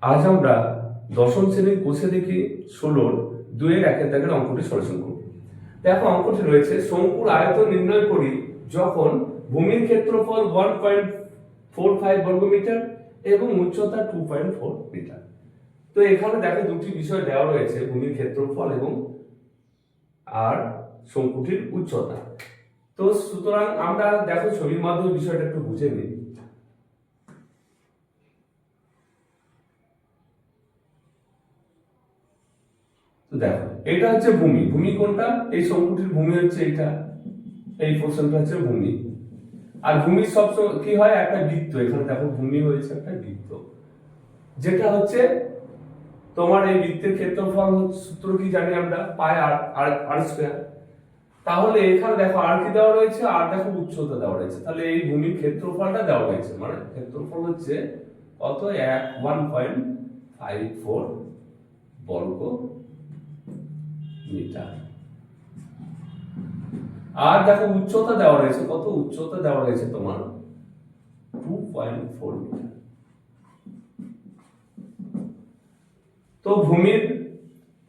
আজ আমরা দশম শ্রেণীর কোষে দেখি 16 2-এর 1-এর দাগের অঙ্কটি সলিউশন করব। দেখো অঙ্কটি রয়েছে শঙ্কুর আয়তন নির্ণয় করি যখন ভূমির ক্ষেত্রফল 1.45 বর্গমিটার এবং উচ্চতা 2.4 মিটার। তো এখানে দেখো দুটি বিষয় দেওয়া রয়েছে, ভূমির ক্ষেত্রফল এবং আর শঙ্কুটির উচ্চতা। তো সুতরাং আমরা দেখো ছবির মাধ্যমে বিষয়টা একটু বুঝে নিই। তো দেখো এটা হচ্ছে ভূমি, ভূমি কোনটা? এই শঙ্কুটির ভূমি হচ্ছে এটা, এই পোরশনটা হচ্ছে ভূমি। আর ভূমির সব কি হয়, একটা বৃত্ত। এখানে দেখো ভূমি হয়েছে একটা বৃত্ত, যেটা হচ্ছে তোমার এই বৃত্তের ক্ষেত্রফল সূত্র কি জানি আমরা, পাই আর স্কয়ার। তাহলে এখানে দেখো আর কি দেওয়া রয়েছে, আর দেখো উচ্চতা দেওয়া রয়েছে। তাহলে এই ভূমির ক্ষেত্রফলটা দেওয়া রয়েছে, মানে ক্ষেত্রফল হচ্ছে কত, 1.54 বর্গ মিটার। আর দেখো উচ্চতা দেওয়া রয়েছে, কত উচ্চতা দেওয়া রয়েছে তোমার 2.4 মিটার। তো ভূমির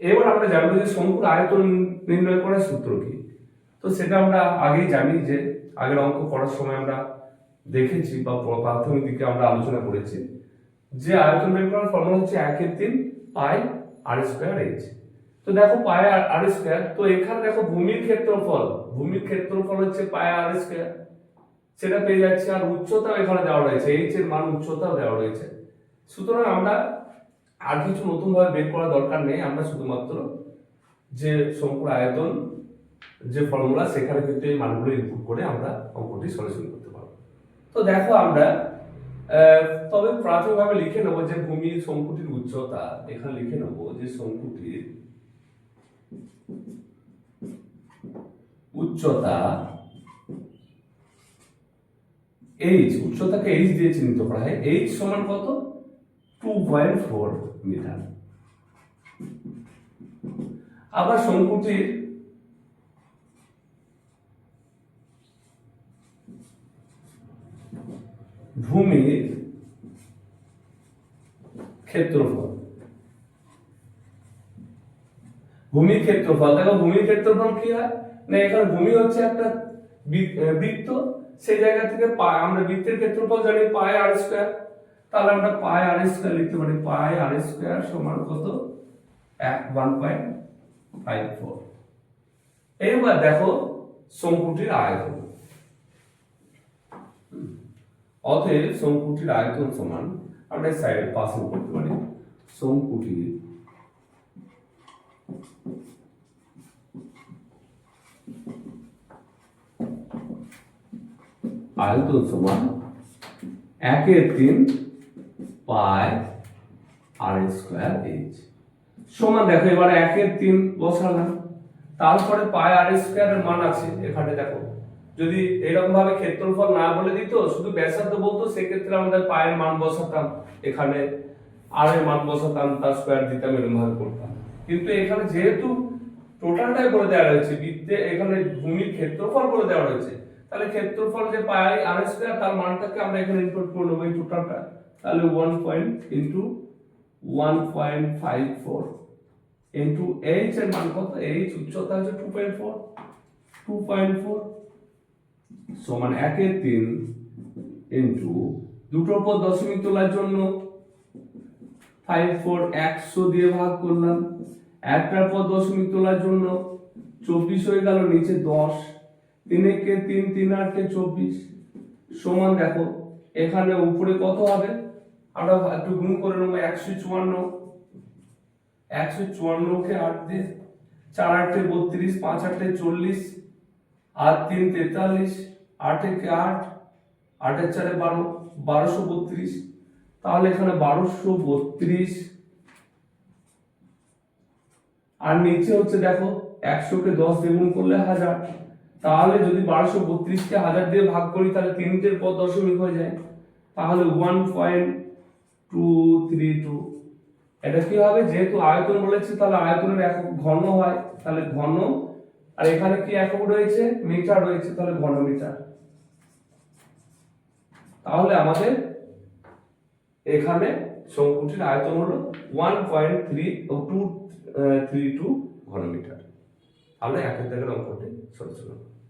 এবার আমরা জানবো যে শঙ্কুর আয়তন নির্ণয় করার সূত্র কি। তো সেটা আমরা আগেই জানি, যে আগের অঙ্ক করার সময় আমরা দেখেছি বা প্রাথমিক দিকে আমরা আলোচনা করেছি যে আয়তন বের করার ফর্মুলা হচ্ছে 1/3 পাই আর স্কয়ার এইচ। তো দেখো পাই আর স্কয়ার, তো এখানে দেখো ভূমির ক্ষেত্রফল হচ্ছে পাই আর স্কয়ার, সেটা পেয়ে যাচ্ছে। আর উচ্চতাও এখানে দেওয়া রয়েছে, এইচ এর মান উচ্চতাও দেওয়া রয়েছে। সুতরাং আমরা আর কিছু নতুন ভাবে বের করার দরকার নেই, আমরা শুধুমাত্র যে শঙ্কুর আয়তন যে ফর্মুলা, সেখানে কিন্তু এই মানগুলো ইনপুট করে আমরা অঙ্কটি সলিউশন করতে পারবো। তো দেখো আমরা তবে প্রাথমিকভাবে লিখে নেব যে ভূমির শঙ্কুটির উচ্চতা, এখানে লিখে নেব যে শঙ্কুটির উচ্চতা এইচ, উচ্চতাকে এইচ দিয়ে চিহ্নিত করা হয়। এইচ সমান কত, 2.4 মিটার। আবার শঙ্কুটির ভূমির ক্ষেত্রফল, দেখো ভূমির ক্ষেত্রফল কি হয় না, এখানে ভূমি হচ্ছে একটা বৃত্ত, সেই জায়গা থেকে আমরা বৃত্তের ক্ষেত্রফল জানি পাই আর স্কয়ার। তাহলে আমরা পাই আর স্কয়ার লিখতে পারি, পাই আর স্কয়ার সমান কত, 1.54। এবার দেখো শঙ্কুটির আয়তন, অতএব শঙ্কুটির আয়তন সমান, আমরা সাইড পাশে করতে পারি, শঙ্কুটির আয়তন সমান 1/3 পাই আর স্কয়ার এইচ সমান, দেখো এবার 1/3 বসালাম, তারপরে পাই আর স্কয়ারের মান আছে এখানে। দেখো যদি এরকম ভাবে ক্ষেত্রফল না বলে দিত, শুধু ব্যাসার্ধ বলতো, সেক্ষেত্রে আমাদের পায়ের মান বসাতাম, এখানে আর এর মান বসাতাম, তার স্কয়ার দিতাম, এরকম ভাবে করতাম। কিন্তু এখানে যেহেতু টোটালটাই বলে দেওয়া রয়েছে, বৃত্তে এখানে ভূমির ক্ষেত্রফল বলে দেওয়া রয়েছে, তাহলে ক্ষেত্রফল যে পাই আর স্কয়ার, তার মানটাকে আমরা এখানে ইনপুট করে নেব এই টোটালটা। তাহলে 1.54 ইনটু এইচ এর মান কত, এইচ উচ্চতা হচ্ছে 2.4 সমান 1/3 ইনটু দুটোর পর দশমিক তোলার জন্য 54 100 দিয়ে ভাগ করলাম, একটার পর দশমিক তোলার জন্য 24 হয়ে গেল, নিচে 10, 3 কে 3, 3 8 24 সমান, দেখো এখানে উপরে কত হবে, আমরা একটু গুণ করে নেব, 154 কে 8 দিয়ে, 4 8 32, 5 8 40, আর 3 43, 8 কে 8, 8 4 12, 1232। তাহলে এখানে 1232, আর নিচে হচ্ছে দেখো 100 কে 10 দিয়ে গুণ করলে 1000। তাহলে যদি 1232 কে 1000 দিয়ে ভাগ করি, তাহলে তিনটের পর দশমিক হয়ে যায়, তাহলে 1.232। এটা কি হবে, যেহেতু আয়তন বলেছে তাহলে আয়তনের একক ঘন হয়, তাহলে ঘন, আর এখানে কি একক রয়েছে, মিটার রয়েছে, তাহলে ঘন মিটার। তাহলে আমাদের এখানে শঙ্কুটির আয়তন হলো 1.232 ঘনমিটার। আমরা একের দাগের অঙ্কটি সলিউশন